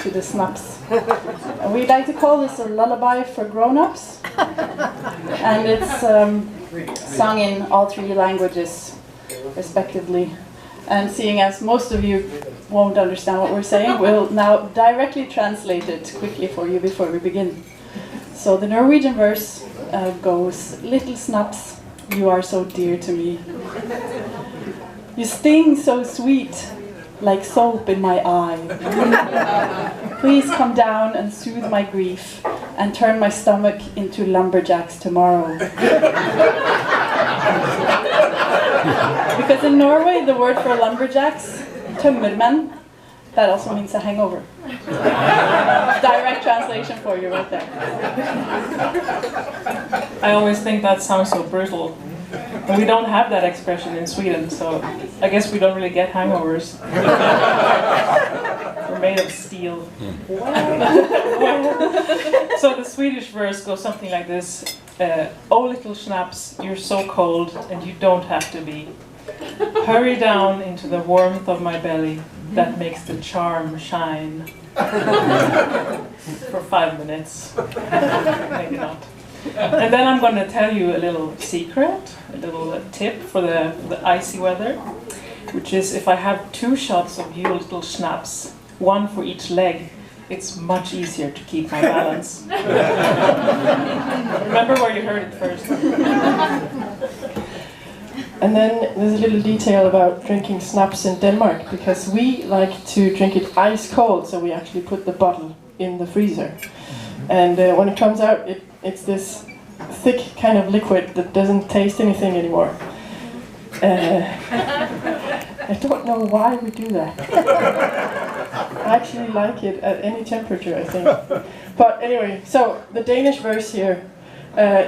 to the snaps. And we like to call this a lullaby for grown-ups. And it's sung in all 3 languages, respectively. And seeing as most of you won't understand what we're saying, we'll now directly translate it quickly for you before we begin. So the Norwegian verse goes, "Little snaps, you are so dear to me. You sting so sweet, like soap in my eye. Please come down and soothe my grief and turn my stomach into lumberjacks tomorrow." Because in Norway, the word for lumberjacks, tømmermenn, that also means a hangover. Direct translation for you right there. I always think that sounds so brutal. And we don't have that expression in Sweden, so I guess we don't really get hangovers. We're made of steel. So the Swedish verse goes something like this. "Oh little schnapps, you're so cold and you don't have to be. Hurry down into the warmth of my belly, that makes the charm shine." For 5 minutes. Maybe not. And then I'm going to tell you a little secret, a little tip for the icy weather, which is if I have 2 shots of you little schnapps, 1 for each leg, it's much easier to keep my balance. Remember where you heard it first. And then there's a little detail about drinking snaps in Denmark, because we like to drink it ice cold, so we actually put the bottle in the freezer. And when it comes out, it's this thick kind of liquid that doesn't taste anything anymore. I don't know why we do that. I actually like it at any temperature, I think. But anyway, so the Danish verse here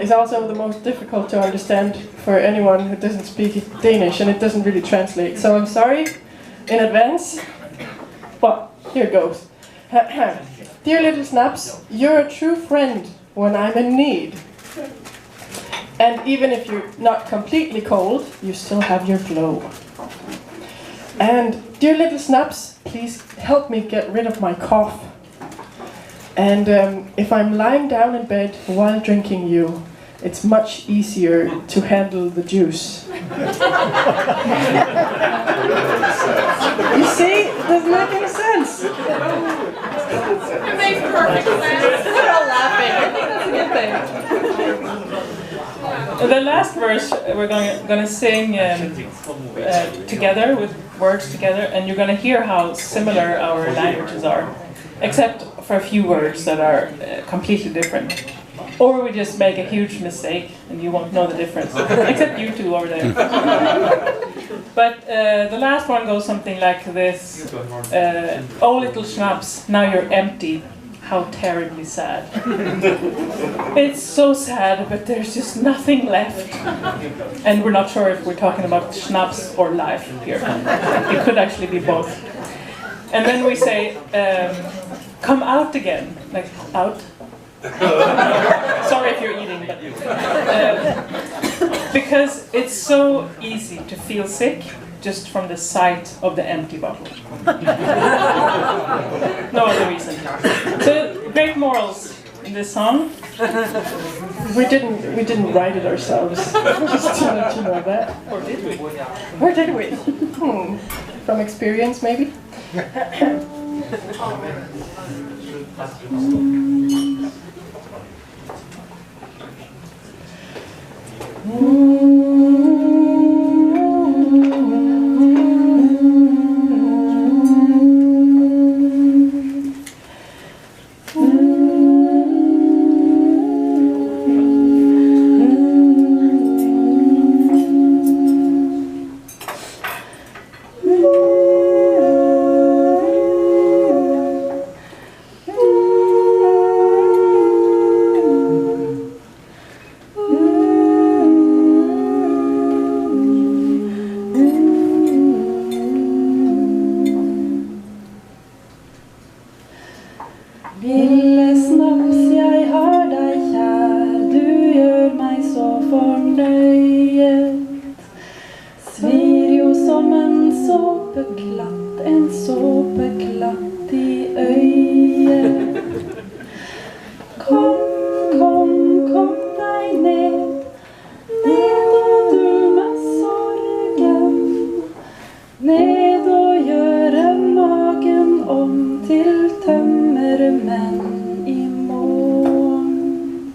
is also the most difficult to understand for anyone who doesn't speak Danish, and it doesn't really translate. So I'm sorry in advance, but here goes. "Dear little snaps, you're a true friend when I'm in need. And even if you're not completely cold, you still have your glow. And dear little snaps, please help me get rid of my cough. And if I'm lying down in bed while drinking you, it's much easier to handle the juice." You see? It doesn't make any sense. It makes perfect sense. We're all laughing. I think that's a good thing. The last verse we're going to sing together, with words together, and you're going to hear how similar our languages are, except for a few words that are completely different. Or we just make a huge mistake and you won't know the difference, except you two over there. But the last one goes something like this. "Oh little schnapps, now you're empty. How terribly sad." It's so sad, but there's just nothing left. And we're not sure if we're talking about schnapps or life here. It could actually be both. And then we say, "Come out again," like out. Sorry if you're eating, but because it's so easy to feel sick just from the sight of the empty bottle. No other reason. So great morals in this song. We didn't write it ourselves. Just to let you know that. Or did we? Or did we? From experience, maybe. såpeklatt, en såpeklatt i ögat. stiger. Kom, kom, kom dig ned, ned du med sorgen, ned och göra magen om till tömmermän i morgon.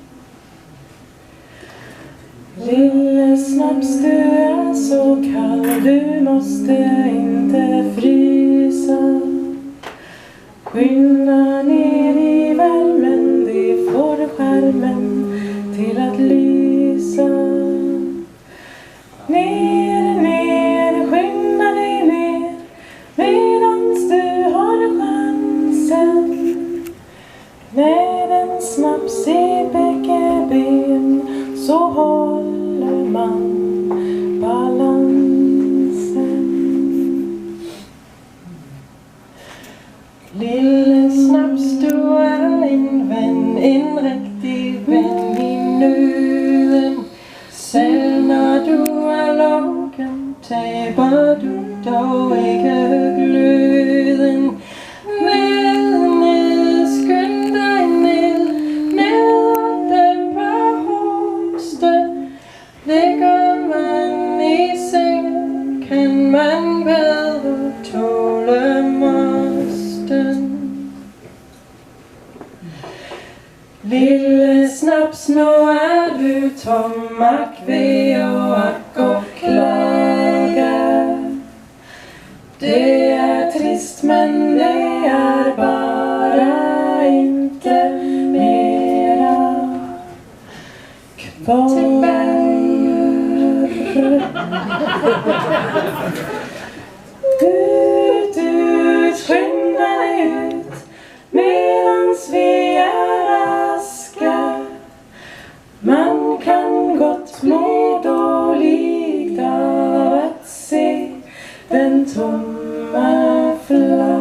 Lille snaps, du är så kall, du måste inte frysa. Skynda ner i värmen, det får skärmen till att lysa. Ner, ner, skynda dig ner, medans du har chansen. Med en snaps i bägge ben så håller man balansen. Lille snaps, du är en vän, en riktig vän i nöden. Selv när du är lagen, taber du då ikke gløden. Ned, ned, skynd dig ned, ned og dæmper hosten. Ligger man i seng, kan man bedre tåle mosten. Lille snaps, nu är du tom, ack ve och ack och klaga. Det är trist men det är bara inte mera kvar. Ut, ut, skynda dig ut, medans vi är raska. Man kan gott må dåligt av att se den tomma flaskan.